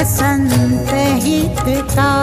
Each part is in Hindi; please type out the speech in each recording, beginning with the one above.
संत हितकारी।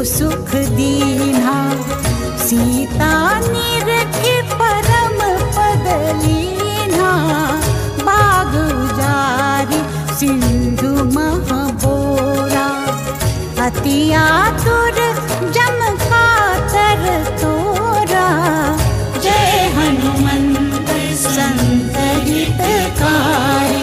सुख दीन्हा। सीता निरखि परम पद लीन्हा। बाग उजारी सिंधु मह बोरा। अति आतुर जम कातर तोरा। जय हनुमंत संत हितकारी।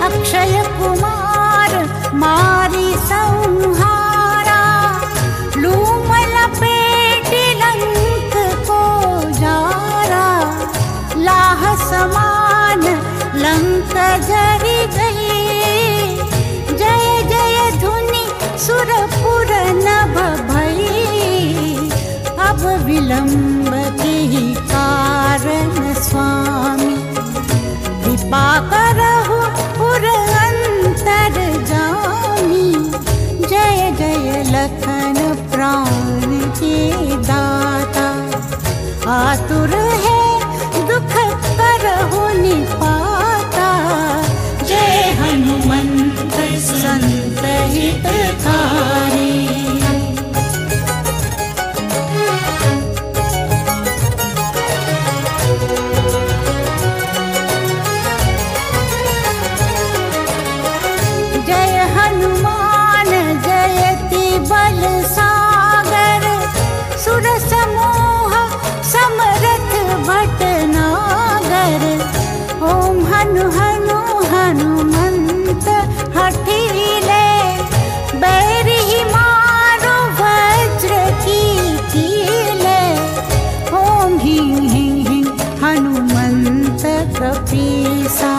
अक्षय कुमार मारी संहारा। लूम लपेटि लंक को जारा। लाह समान लंक जरि गई। जय जय धुनि सुरपुर नभ भई। अब विलंब की कारण स्वामी। कृपा करहु पुर अंतर जामी। जय जय लखन प्राण के दाता। आतुर है दुख करहु निपाता। जय हनुमंत संत हितकारी। जय हनुमान जयति बल सागर। सुर समूह समरथ भटनागर। ओम हनु हनु हनुमंत हठीले। बैरी मारो वज्र की कीले। ओम ह्रीं ह्रीं ह्रीं हनुमंत कपीसा।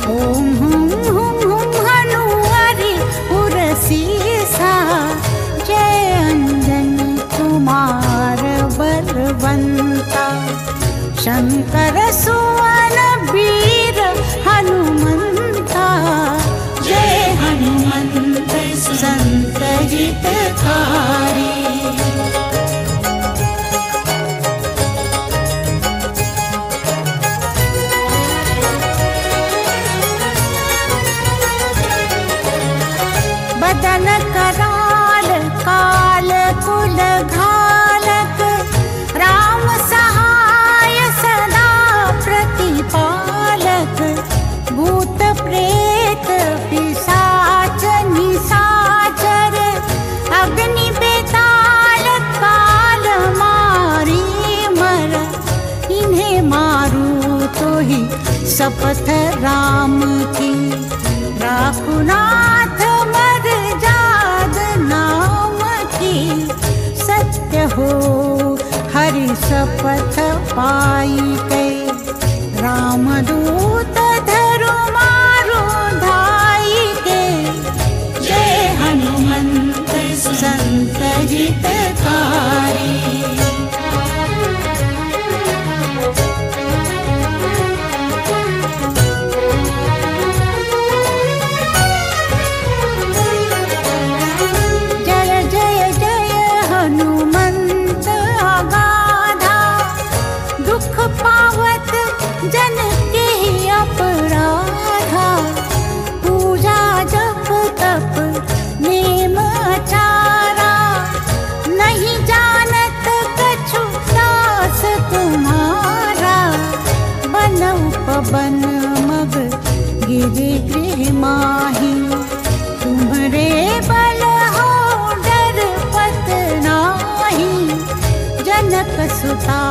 ओम हुं हुं हुं हनुमरि उरसीसा। जय अंजनी कुमार बलवंता। शंकर सुवन वीर हनुमंता। जय हनुमंत संत हितकारी। बदन कराल काल कुल घालक। राम सहाय सदा प्रतिपालक। भूत प्रेत पिशाच निशाचर। अग्नि बेताल काल मारी मर। इन्हें मारू तो ही शपथ राम की। राखु नाथ मर जाद नाम की। सत्य हो हरि शपथ पाई गए। रामदूत धरु मारो धाई के। जय हनुमंत संत हितकारी। जय जय जय हनुमंत अगाधा। दुख पावत जन के अपराधा। पूजा जप तप नेम आचारा। नहीं जानत कछु दास तुम्हारा। बनौ पवन मग गिरि गृह माही। तुम्हरे बल हो डरपत नाही। जनक सुता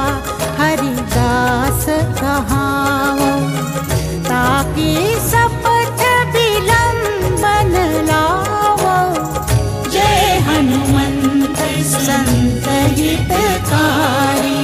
हरिदास कहाओ। ताकि शपथ विलंबन लाओ। जय हनुमंत संत हितकारी।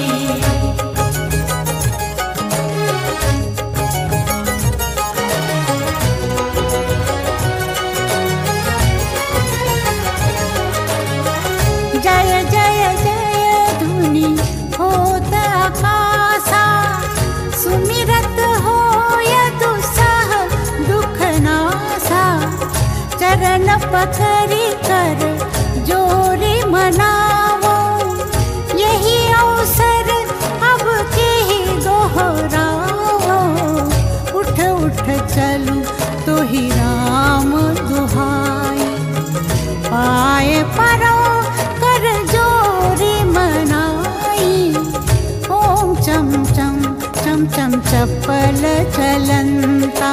जय जय जय धुनि होत आकाशा। सुमिरत होय दुसह दुख नासा। चरण पकड़ि कर जोरि मनावो। यही अवसर चम चम चम चम चपल चलंता।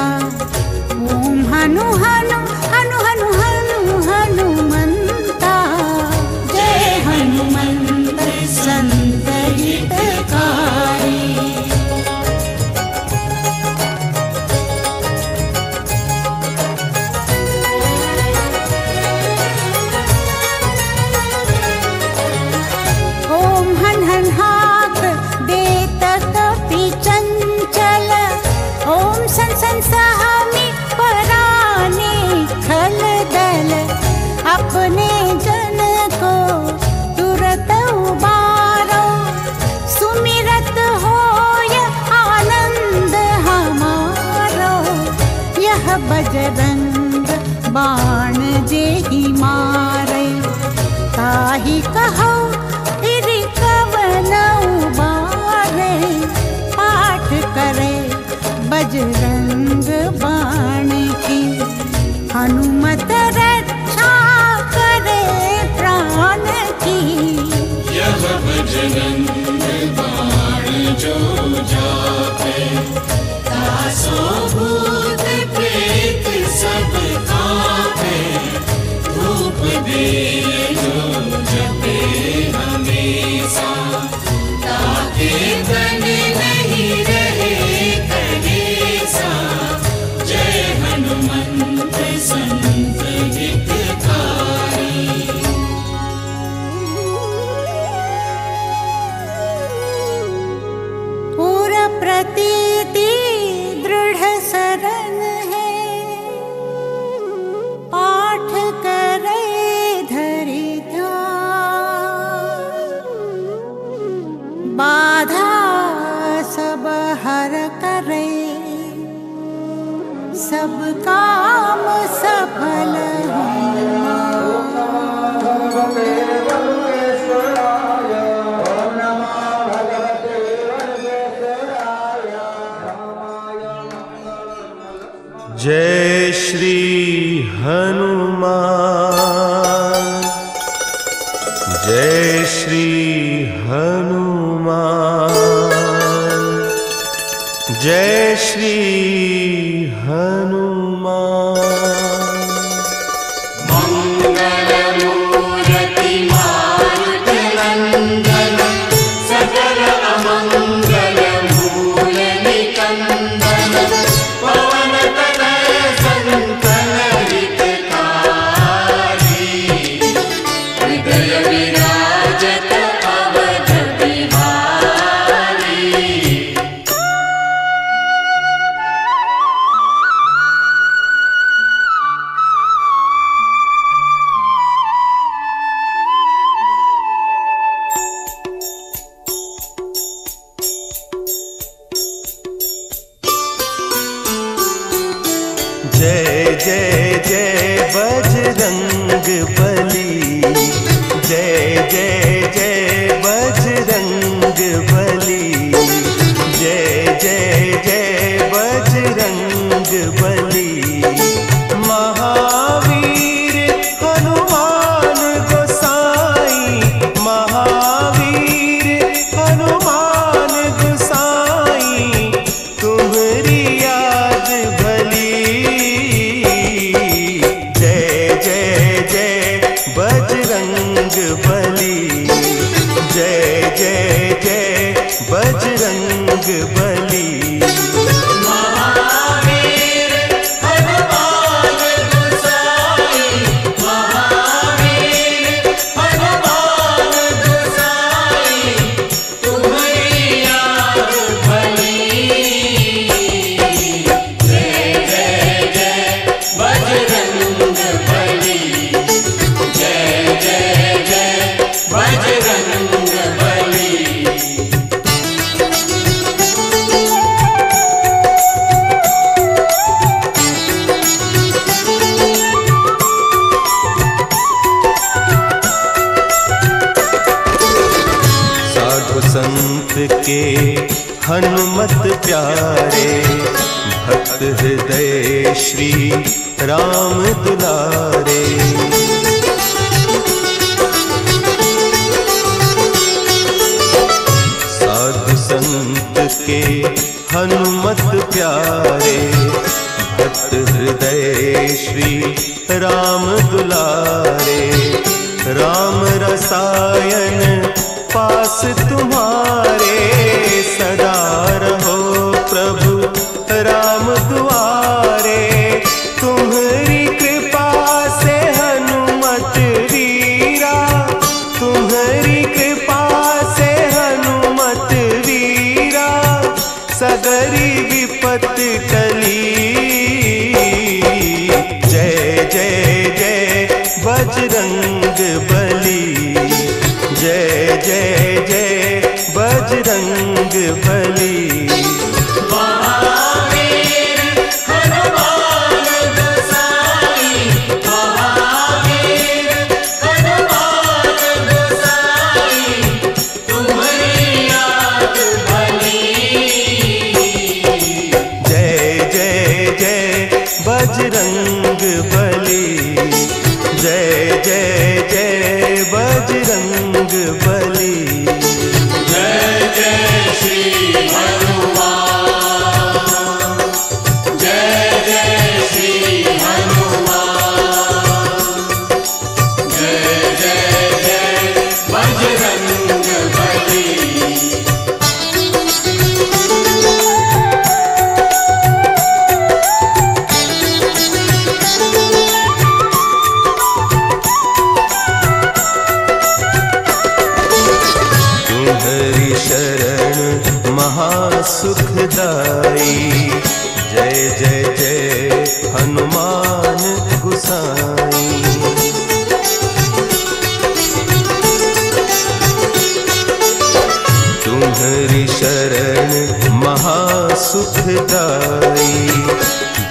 ओम हनु हनु हनु हनु हनु हनुमंता। जय हनुमंत संत हितकारी। ओम हन हन हाक देत कपि चंचल। ओम सन सन सहमी पराने खल दल। अपने जन को तुरत उबारो। सुमिरत होय आनंद हमारो। यह बजरंग बाण जेहि मारे। ताहि कहो इरि कवन उबारे। पाठ करे बजरंग बाण की। हनुमत रक्षा करे प्राण की। यह बजरंग बाण जो जापे। तासो भूत प्रेत सब कांपे। धूप दे जो जपे हमेशा। ताके तन नहीं रहे कलेसा। जय हनुमंत संत हितकारी। पूर प्रतीति दृढ़ सरन है। पाठ करे धरि ध्यान। बाधा सब हर करे। सब काम सफल जय श्री हनुमान। जय श्री हनुमान। जय श्री हनुमान। मंगलमूर्ति मारुत नंदन। सकल अमंगल मूल निकंदन। पवन तनय संतन हितकारी। हृदय विराजत अवध बिहारी। जय जय जय बजरंग बली। जय जय जय बजरंग बली। जय जय जय बजरंग बली। महावीर हनुमान गोसाई। महावीर हनुमान गोसाई। तुम्हारी याद भली। जय जय जय बजरंग बली। जय जय जय बजरंग बली। महावीर हनुमान गोसाई। महावीर हनुमान गोसाई। तुम्हारी याद भली। जय जय जय बजरंग बली। जय जय जय बजरंग बली। साधु संत के हनुमत प्यारे। भक्त हृदय श्री राम दुलारे। साधु संत के हनुमत प्यारे, भक्त हृदय श्री राम दुलारे। राम रसायन पास तुम्हारे, सदा रहो प्रभु राम दुआरे। तुम्हारी कृपा से हनुमत वीरा, तुम्हारी कृपा से हनुमत वीरा, सगरी विपत टली। जय जय जय बजरंग बली, जय जय जय बजरंग बली। महावीर हनुमान गोसाई, महावीर हनुमान गोसाई, तुम्हारी याद भली। जय जय जय बजरंग बली, जय जय जय बजरंग बली। जय जय श्री हनुमान, जय जय श्री हनुमान, जय जय जय बजरंग बली। तुम्हारी शरण महासुखदाई, जय जय जय हनुमान गुसाई। तुम्हारी शरण महासुखदाई,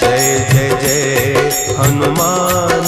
जय जय जय हनुमान